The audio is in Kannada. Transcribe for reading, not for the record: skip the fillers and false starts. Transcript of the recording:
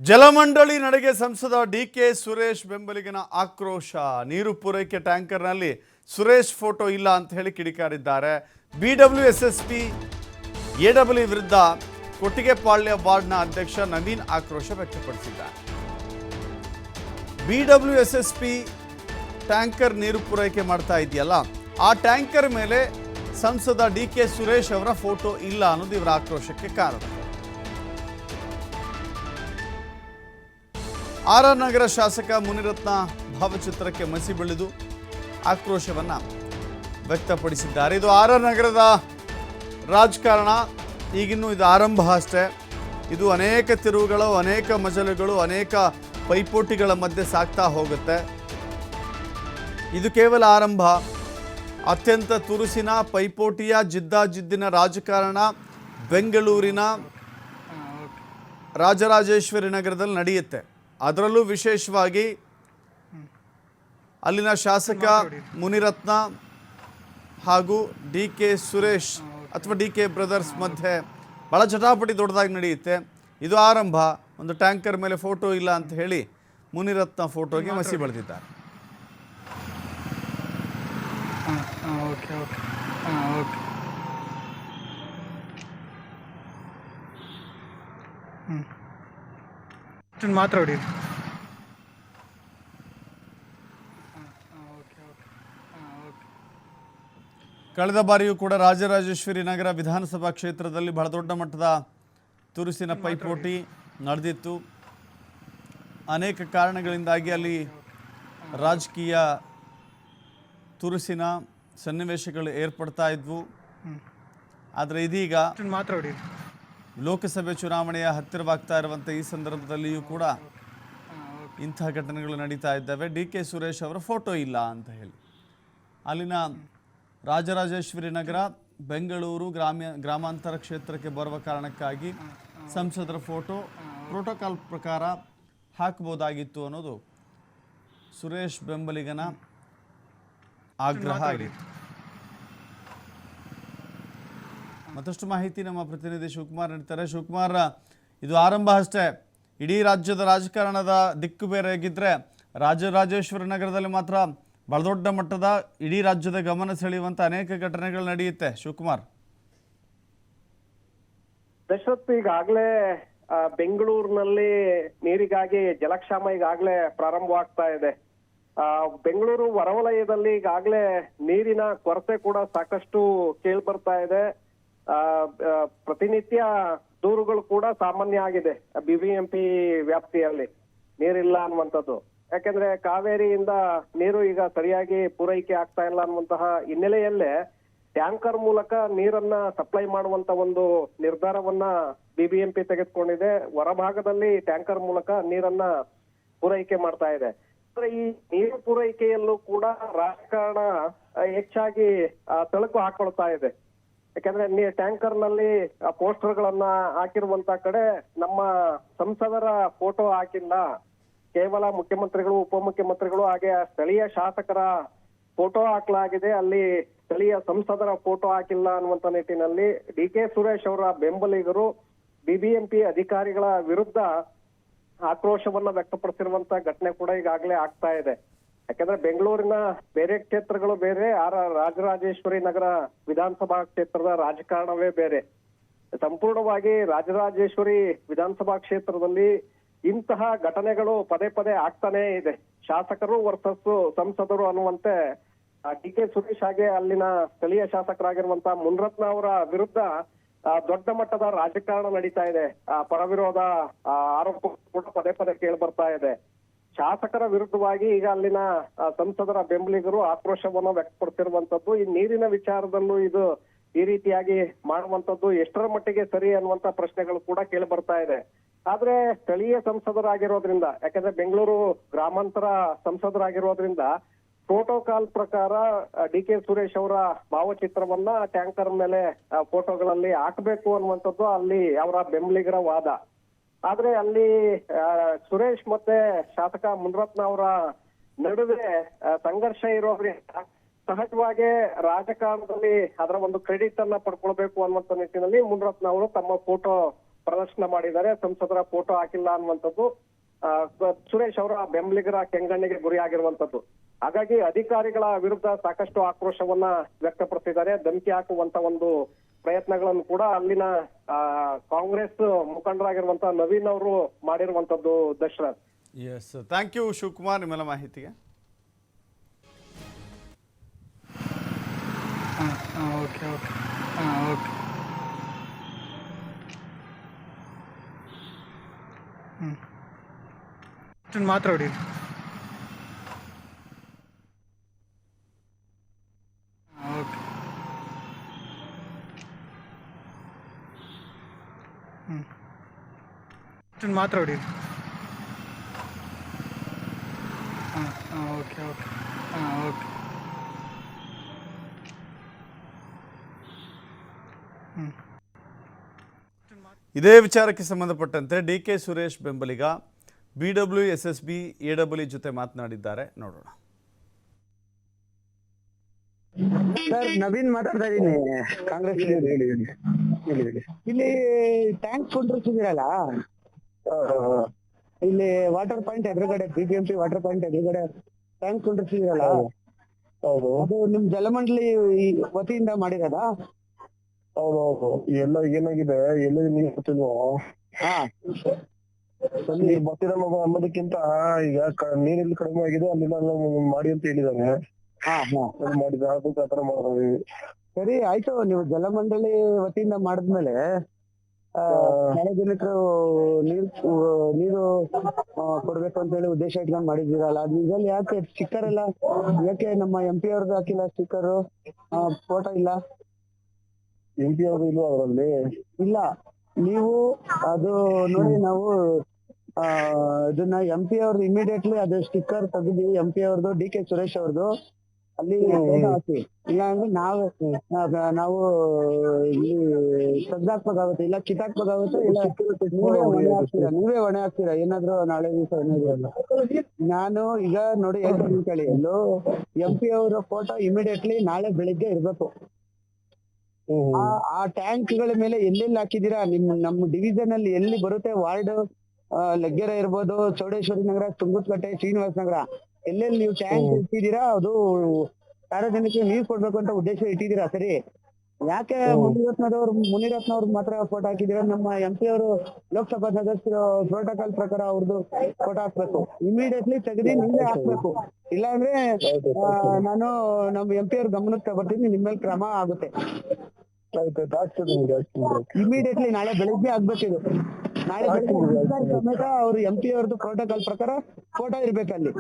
ಜಲಮಂಡಳಿ ನಡೆಗೆ ಸಂಸದ ಡಿಕೆ ಸುರೇಶ್ ಬೆಂಬಲಿಗನ ಆಕ್ರೋಶ. ನೀರು ಪೂರೈಕೆ ಟ್ಯಾಂಕರ್ನಲ್ಲಿ ಸುರೇಶ್ ಫೋಟೋ ಇಲ್ಲ ಅಂತ ಹೇಳಿ ಕಿಡಿಕಾರಿದ್ದಾರೆ. BWSSP AW ವಿರುದ್ಧ ಕೊಟ್ಟಿಗೆಪಾಳ್ಯ ವಾರ್ಡ್ನ ಅಧ್ಯಕ್ಷ ನವೀನ್ ಆಕ್ರೋಶ ವ್ಯಕ್ತಪಡಿಸಿದ್ದಾರೆ. BWSSP ಟ್ಯಾಂಕರ್ ನೀರು ಪೂರೈಕೆ ಮಾಡ್ತಾ ಇದೆಯಲ್ಲ, ಆ ಟ್ಯಾಂಕರ್ ಮೇಲೆ ಸಂಸದ ಡಿಕೆ ಸುರೇಶ್ ಅವರ ಫೋಟೋ ಇಲ್ಲ ಅನ್ನೋದು ಇವರ ಆಕ್ರೋಶಕ್ಕೆ ಕಾರಣ. RR ನಗರ ಶಾಸಕ ಮುನಿರತ್ನ ಭಾವಚಿತ್ರಕ್ಕೆ ಮಸಿ ಬಳಿದು ಆಕ್ರೋಶವನ್ನು ವ್ಯಕ್ತಪಡಿಸಿದ್ದಾರೆ. ಇದು RR ನಗರದ ರಾಜಕಾರಣ ಈಗಿನ್ನೂ ಇದು ಆರಂಭ ಅಷ್ಟೇ. ಇದು ಅನೇಕ ತಿರುವುಗಳು, ಅನೇಕ ಮಜಲುಗಳು, ಅನೇಕ ಪೈಪೋಟಿಗಳ ಮಧ್ಯೆ ಸಾಗ್ತಾ ಹೋಗುತ್ತೆ. ಇದು ಕೇವಲ ಆರಂಭ. ಅತ್ಯಂತ ತುರುಸಿನ ಪೈಪೋಟಿಯ ಜಿದ್ದಾಜಿದ್ದಿನ ರಾಜಕಾರಣ ಬೆಂಗಳೂರಿನ ರಾಜರಾಜೇಶ್ವರಿ ನಗರದಲ್ಲಿ ನಡೆಯುತ್ತೆ. ಅದರಲ್ಲೂ ವಿಶೇಷವಾಗಿ ಅಲ್ಲಿನ ಶಾಸಕ ಮುನಿರತ್ನ ಹಾಗೂ DK ಸುರೇಶ್ ಅಥವಾ DK ಬ್ರದರ್ಸ್ ಮಧ್ಯೆ ಭಾಳ ಜಟಾಪಟಿ ದೊಡ್ಡದಾಗಿ ನಡೆಯುತ್ತೆ. ಇದು ಆರಂಭ. ಒಂದು ಟ್ಯಾಂಕರ್ ಮೇಲೆ ಫೋಟೋ ಇಲ್ಲ ಅಂತ ಹೇಳಿ ಮುನಿರತ್ನ ಫೋಟೋಗೆ ಮಸಿ ಬಳಿದಿದ್ದಾರೆ. ಮಾತ್ರ ಹೊಡಿ. ಕಳೆದ ಬಾರಿಯೂ ಕೂಡ ರಾಜರಾಜೇಶ್ವರಿ ನಗರ ವಿಧಾನಸಭಾ ಕ್ಷೇತ್ರದಲ್ಲಿ ಬಹಳ ದೊಡ್ಡ ಮಟ್ಟದ ತುರುಸಿನ ಪೈಪೋಟಿ ನಡೆದಿತ್ತು. ಅನೇಕ ಕಾರಣಗಳಿಂದಾಗಿ ಅಲ್ಲಿ ರಾಜಕೀಯ ತುರುಸಿನ ಸನ್ನಿವೇಶಗಳು ಏರ್ಪಡ್ತಾ ಇದ್ವು. ಆದರೆ ಇದೀಗ ಮಾತ್ರ ಹೊಡಿ. ಲೋಕಸಭೆ ಚುನಾವಣೆಯ ಹತ್ತಿರವಾಗ್ತಾ ಇರುವಂಥ ಈ ಸಂದರ್ಭದಲ್ಲಿಯೂ ಕೂಡ ಇಂತಹ ಘಟನೆಗಳು ನಡೀತಾ ಇದ್ದಾವೆ. DK ಸುರೇಶ್ ಅವರ ಫೋಟೋ ಇಲ್ಲ ಅಂತ ಹೇಳಿ ಅಲ್ಲಿನ ರಾಜರಾಜೇಶ್ವರಿ ನಗರ ಬೆಂಗಳೂರು ಗ್ರಾಮಾಂತರ ಕ್ಷೇತ್ರಕ್ಕೆ ಬರುವ ಕಾರಣಕ್ಕಾಗಿ ಸಂಸದರ ಫೋಟೋ ಪ್ರೋಟೋಕಾಲ್ ಪ್ರಕಾರ ಹಾಕಬಹುದಾಗಿತ್ತು ಅನ್ನೋದು ಸುರೇಶ್ ಬೆಂಬಲಿಗನ ಆಗ್ರಹ ಆಗಿತ್ತು. ಮತ್ತಷ್ಟು ಮಾಹಿತಿ ನಮ್ಮ ಪ್ರತಿನಿಧಿ ಶಿವಕುಮಾರ್ ನೀಡ್ತಾರೆ. ಶಿವಕುಮಾರ್, ಇದು ಆರಂಭ ಅಷ್ಟೇ. ಇಡೀ ರಾಜ್ಯದ ರಾಜಕಾರಣದ ದಿಕ್ಕು ಬೇರೆ ಆಗಿದ್ರೆ ರಾಜರಾಜೇಶ್ವರಿ ನಗರದಲ್ಲಿ ಮಾತ್ರ ಬಹಳ ದೊಡ್ಡ ಮಟ್ಟದ ಇಡೀ ರಾಜ್ಯದ ಗಮನ ಸೆಳೆಯುವಂಥ ಅನೇಕ ಘಟನೆಗಳು ನಡೆಯುತ್ತೆ. ಶಿವಕುಮಾರ್, ದಶರಥ್, ಈಗಾಗಲೇ ಬೆಂಗಳೂರಿನಲ್ಲಿ ನೀರಿಗಾಗಿ ಜಲಕ್ಷಾಮ ಈಗಾಗಲೇ ಪ್ರಾರಂಭವಾಗ್ತಾ ಇದೆ. ಬೆಂಗಳೂರು ಹೊರವಲಯದಲ್ಲಿ ಈಗಾಗಲೇ ನೀರಿನ ಕೊರತೆ ಕೂಡ ಸಾಕಷ್ಟು ಕೇಳಿ ಬರ್ತಾ ಇದೆ. ಪ್ರತಿನಿತ್ಯ ದೂರುಗಳು ಕೂಡ ಸಾಮಾನ್ಯ ಆಗಿದೆ BBMP ವ್ಯಾಪ್ತಿಯಲ್ಲಿ ನೀರಿಲ್ಲ ಅನ್ನುವಂಥದ್ದು. ಯಾಕೆಂದ್ರೆ ಕಾವೇರಿಯಿಂದ ನೀರು ಈಗ ಸರಿಯಾಗಿ ಪೂರೈಕೆ ಆಗ್ತಾ ಇಲ್ಲ ಅನ್ನುವಂತಹ ಹಿನ್ನೆಲೆಯಲ್ಲೇ ಟ್ಯಾಂಕರ್ ಮೂಲಕ ನೀರನ್ನ ಸಪ್ಲೈ ಮಾಡುವಂತ ಒಂದು ನಿರ್ಧಾರವನ್ನ BBMP ತೆಗೆದುಕೊಂಡಿದೆ. ಹೊರಭಾಗದಲ್ಲಿ ಟ್ಯಾಂಕರ್ ಮೂಲಕ ನೀರನ್ನ ಪೂರೈಕೆ ಮಾಡ್ತಾ ಇದೆ. ಈ ನೀರು ಪೂರೈಕೆಯಲ್ಲೂ ಕೂಡ ರಾಜಕಾರಣ ಹೆಚ್ಚಾಗಿ ತಳುಕು ಹಾಕೊಳ್ತಾ ಇದೆ. ಯಾಕಂದ್ರೆ ಟ್ಯಾಂಕರ್ ನಲ್ಲಿ ಪೋಸ್ಟರ್ ಗಳನ್ನ ಹಾಕಿರುವಂತ ಕಡೆ ನಮ್ಮ ಸಂಸದರ ಫೋಟೋ ಹಾಕಿಲ್ಲ, ಕೇವಲ ಮುಖ್ಯಮಂತ್ರಿಗಳು, ಉಪಮುಖ್ಯಮಂತ್ರಿಗಳು ಹಾಗೆ ಸ್ಥಳೀಯ ಶಾಸಕರ ಫೋಟೋ ಹಾಕಲಾಗಿದೆ, ಅಲ್ಲಿ ಸ್ಥಳೀಯ ಸಂಸದರ ಫೋಟೋ ಹಾಕಿಲ್ಲ ಅನ್ನುವಂತ ನಿಟ್ಟಿನಲ್ಲಿ DK ಸುರೇಶ್ ಅವರ ಬೆಂಬಲಿಗರು BBMP ಅಧಿಕಾರಿಗಳ ವಿರುದ್ಧ ಆಕ್ರೋಶವನ್ನ ವ್ಯಕ್ತಪಡಿಸಿರುವಂತ ಘಟನೆ ಕೂಡ ಈಗಾಗಲೇ ಆಗ್ತಾ ಇದೆ. ಯಾಕಂದ್ರೆ ಬೆಂಗಳೂರಿನ ಬೇರೆ ಕ್ಷೇತ್ರಗಳು ಬೇರೆ, ರಾಜರಾಜೇಶ್ವರಿ ನಗರ ವಿಧಾನಸಭಾ ಕ್ಷೇತ್ರದ ರಾಜಕಾರಣವೇ ಬೇರೆ. ಸಂಪೂರ್ಣವಾಗಿ ರಾಜರಾಜೇಶ್ವರಿ ವಿಧಾನಸಭಾ ಕ್ಷೇತ್ರದಲ್ಲಿ ಇಂತಹ ಘಟನೆಗಳು ಪದೇ ಪದೇ ಆಗ್ತಾನೇ ಇದೆ. ಶಾಸಕರು ವರ್ಸಸ್ ಸಂಸದರು ಅನ್ನುವಂತೆ DK ಸುರೇಶ್ ಹಾಗೆ ಅಲ್ಲಿನ ಸ್ಥಳೀಯ ಶಾಸಕರಾಗಿರುವಂತ ಮುನಿರತ್ನ ಅವರ ವಿರುದ್ಧ ದೊಡ್ಡ ಮಟ್ಟದ ರಾಜಕಾರಣ ನಡೀತಾ ಇದೆ. ಪರವಿರೋಧ ಆರೋಪ ಕೂಡ ಪದೇ ಪದೇ ಕೇಳಿ ಬರ್ತಾ ಇದೆ. ಶಾಸಕರ ವಿರುದ್ಧವಾಗಿ ಈಗ ಅಲ್ಲಿನ ಸಂಸದರ ಬೆಂಬಲಿಗರು ಆಕ್ರೋಶವನ್ನು ವ್ಯಕ್ತಪಡಿಸಿರುವಂತದ್ದು. ಈ ನೀರಿನ ವಿಚಾರದಲ್ಲೂ ಇದು ಈ ರೀತಿಯಾಗಿ ಮಾಡುವಂತದ್ದು ಎಷ್ಟರ ಮಟ್ಟಿಗೆ ಸರಿ ಅನ್ನುವಂತ ಪ್ರಶ್ನೆಗಳು ಕೂಡ ಕೇಳಿ ಬರ್ತಾ ಇದೆ. ಆದ್ರೆ ಸ್ಥಳೀಯ ಸಂಸದರಾಗಿರೋದ್ರಿಂದ, ಯಾಕಂದ್ರೆ ಬೆಂಗಳೂರು ಗ್ರಾಮಾಂತರ ಸಂಸದರಾಗಿರೋದ್ರಿಂದ ಪ್ರೋಟೋಕಾಲ್ ಪ್ರಕಾರ DK ಸುರೇಶ್ ಅವರ ಭಾವಚಿತ್ರವನ್ನ ಟ್ಯಾಂಕರ್ ಮೇಲೆ ಫೋಟೋಗಳಲ್ಲಿ ಹಾಕಬೇಕು ಅನ್ನುವಂಥದ್ದು ಅಲ್ಲಿ ಅವರ ಬೆಂಬಲಿಗರ ವಾದ. ಆದ್ರೆ ಅಲ್ಲಿ ಸುರೇಶ್ ಮತ್ತೆ ಶಾಸಕ ಮುನಿರತ್ನ ಅವರ ನಡುವೆ ಸಂಘರ್ಷ ಇರೋದ್ರಿಂದ ಸಹಜವಾಗಿ ರಾಜಕಾರಣದಲ್ಲಿ ಅದರ ಒಂದು ಕ್ರೆಡಿಟ್ ಅನ್ನ ಪಡ್ಕೊಳ್ಬೇಕು ಅನ್ನುವಂತ ನಿಟ್ಟಿನಲ್ಲಿ ಮುನಿರತ್ನ ಅವರು ತಮ್ಮ ಫೋಟೋ ಪ್ರದರ್ಶನ ಮಾಡಿದ್ದಾರೆ, ಸಂಸದರ ಫೋಟೋ ಹಾಕಿಲ್ಲ ಅನ್ನುವಂಥದ್ದು ಸುರೇಶ್ ಅವರ ಬೆಂಬಲಿಗರ ಕೆಂಗಣ್ಣಿಗೆ ಗುರಿಯಾಗಿರುವಂತದ್ದು. ಹಾಗಾಗಿ ಅಧಿಕಾರಿಗಳ ವಿರುದ್ಧ ಸಾಕಷ್ಟು ಆಕ್ರೋಶವನ್ನ ವ್ಯಕ್ತಪಡಿಸಿದ್ದಾರೆ. ಧಮಕಿ ಹಾಕುವಂತ ಒಂದು ಪ್ರಯತ್ನಗಳನ್ನು ಕೂಡ ಅಲ್ಲಿನ ಕಾಂಗ್ರೆಸ್ ಮುಖಂಡರಾಗಿರುವಂತಹ ನವೀನ್ ಅವರು ಮಾಡಿರುವಂತದ್ದು. Dasharath, yes, thank you Shivakumar ನಿಮ್ಮೆಲ್ಲ ಮಾಹಿತಿಗೆ. ಓಕೆ ಓಕೆ ಓಕೆ ಮಾತ್ರ ಹೊಡಿ. ಓಕೆ ಮಾತ್ರ ಹೊಡಿ. ಓಕೆ ಓಕೆ ಓಕೆ ಇದೇ ವಿಚಾರಕ್ಕೆ ಸಂಬಂಧಪಟ್ಟಂತೆ ಡಿ ಕೆ ಸುರೇಶ್ ಬೆಂಬಲಿಗ BWSSB AWE ಜೊತೆ ಮಾತನಾಡಿದ್ದಾರೆ, ನೋಡೋಣ. ಸರ್, ನವೀನ್ ಮಾತಾಡ್ತಾ ಇದ್ದೀನಿ, ಕಾಂಗ್ರೆಸ್. ಇಲ್ಲಿ ಟ್ಯಾಂಕ್ ಕೊಂಡಿರ್ತಿದ್ದೀರಲ್ಲ, ಇಲ್ಲಿ ವಾಟರ್ ಪಾಯಿಂಟ್ ಎದುರುಗಡೆ, BBMP ವಾಟರ್ ಪಾಯಿಂಟ್ ಎದುರುಗಡೆ ಟ್ಯಾಂಕ್ ಕೊಂಡಿರ್ತಿದ್ದೀರಲ್ಲ, ಅದು ನಿಮ್ ಜಲಮಂಡಳಿ ವತಿಯಿಂದ ಮಾಡಿರೋದಾ? ಹೌದೌದು. ಎಲ್ಲ ಏನಾಗಿದೆ, ಎಲ್ಲ ನೀರು ಗೊತ್ತಿಲ್ವೋ? ಹಾ, ಬರ್ತಿರಲ್ಲ ಅನ್ನೋದಕ್ಕಿಂತ ಈಗ ನೀರೆಲ್ಲಿ ಕಡಿಮೆ ಆಗಿದೆ ಅಲ್ಲೆಲ್ಲ ಮಾಡಿ ಅಂತ ಹೇಳಿದಾನೆ. ಹಾ ಹಾ ಮಾಡಿದ ಅದಕ್ಕೆ ಆತರ ಮಾಡೋದು. ಸರಿ, ಆಯ್ತು. ನೀವು ಜಲಮಂಡಳಿ ವತಿಯಿಂದ ಮಾಡಿದ್ಮೇಲೆ ಸಾರ್ವಜನಿಕರು ನೀರು ಕೊಡ್ಬೇಕು ಅಂತ ಹೇಳಿ ಉದ್ದೇಶ ಇಟ್ಕೊಂಡು ಮಾಡಿದ್ದೀರಲ್ಲ, ಇದ್ರಲ್ಲಿ ಯಾಕೆ ಸ್ಟಿಕ್ಕರ್ ಎಲ್ಲ ಯಾಕೆ ನಮ್ಮ MP ಅವ್ರದ್ದು ಹಾಕಿಲ್ಲ ಸ್ಟಿಕ್ಕರ್, ಫೋಟೋ ಇಲ್ಲ? MP ಅವರು ಇಲ್ವಾ ಅವರಲ್ಲಿ? ಇಲ್ಲ, ನೀವು ಅದು ನೋಡಿ, ನಾವು ಇದನ್ನ MP ಅವ್ರದ್ದು ಇಮಿಡಿಯೇಟ್ಲಿ ಅದು ಸ್ಟಿಕ್ಕರ್ ತೆಗೆದು MP ಅವ್ರದ್ದು, DK ಸುರೇಶ್ ಅವ್ರದ್ದು ಅಲ್ಲಿ ಹಾಕಿ. ಇಲ್ಲ ಅಂದ್ರೆ ನಾವು ಇಲ್ಲಿ ತೆಗ್ದಾಕ್ಬೇಕಾಗುತ್ತೆ, ಇಲ್ಲ ಕಿತ್ತಾಕ್ಬೇಕಾಗುತ್ತೆ, ಇಲ್ಲ ನೀವೇ ಹೊಣೆ ಹಾಕ್ತೀರಾ ಏನಾದ್ರು ನಾಳೆ ದಿವಸ ಏನಾದ್ರು. ನಾನು ಈಗ ನೋಡಿ ಹೇಳ್ತೀನಿ ಕೇಳಿ, ಎಲ್ಲೋ MP ಅವರ ಫೋಟೋ ಇಮಿಡಿಯೇಟ್ಲಿ ನಾಳೆ ಬೆಳಿಗ್ಗೆ ಇರ್ಬೇಕು. ಆ ಟ್ಯಾಂಕ್ ಗಳ ಮೇಲೆ ಎಲ್ಲೆಲ್ಲಿ ಹಾಕಿದೀರಾ, ನಮ್ಮ ಡಿವಿಷನ್ ಅಲ್ಲಿ ಎಲ್ಲಿ ಬರುತ್ತೆ, ವಾರ್ಡ್ ಲಗ್ಗೆರೆ ಇರ್ಬೋದು, ಚೌಡೇಶ್ವರಿ ನಗರ, ತುಂಗತ್ಕಟ್ಟೆ, ಶ್ರೀನಿವಾಸ ನಗರ, ಎಲ್ಲೆಲ್ಲಿ ನೀವು ಟ್ಯಾಂಕ್ ಇಟ್ಟಿದ್ದೀರಾ, ಅದು ಸಾರ್ವಜನಿಕರಿಗೆ ನೀರು ಕೊಡ್ಬೇಕು ಅಂತ ಉದ್ದೇಶ ಇಟ್ಟಿದ್ದೀರಾ. ಸರಿ, ಯಾಕೆ ಮುನಿರತ್ನ ಅವ್ರ ಮಾತ್ರ ಫೋಟೋ ಹಾಕಿದೀರಾ? ನಮ್ಮ MP ಅವರು ಲೋಕಸಭಾ ಸದಸ್ಯರು ಪ್ರೋಟೋಕಾಲ್ ಪ್ರಕಾರ ಅವ್ರದ್ದು ಫೋಟೋ ಹಾಕ್ಬೇಕು, ಇಮಿಡಿಯೇಟ್ಲಿ ತೆಗೆದು ನಿಮ್ಗೆ ಹಾಕ್ಬೇಕು. ಇಲ್ಲಾಂದ್ರೆ ನಾನು ನಮ್ಮ MP ಅವ್ರ ಗಮನಕ್ಕೆ ತಗೊಳ್ತೀನಿ, ನಿಮ್ಮ ಮೇಲೆ ಕ್ರಮ ಆಗುತ್ತೆ. ಇಮಿಡಿಯೇಟ್ಲಿ ನಾಳೆ ಬೆಳಿಗ್ಗೆ ಆಗ್ಬೇಕಿದು. ನಾಳೆ ಬೆಳಿಗ್ಗೆ ಸಮೇತ ಅವ್ರು MP ಅವ್ರದ್ದು ಪ್ರೋಟೋಕಾಲ್ ಪ್ರಕಾರ ಫೋಟೋ ಇರ್ಬೇಕಲ್ಲಿ.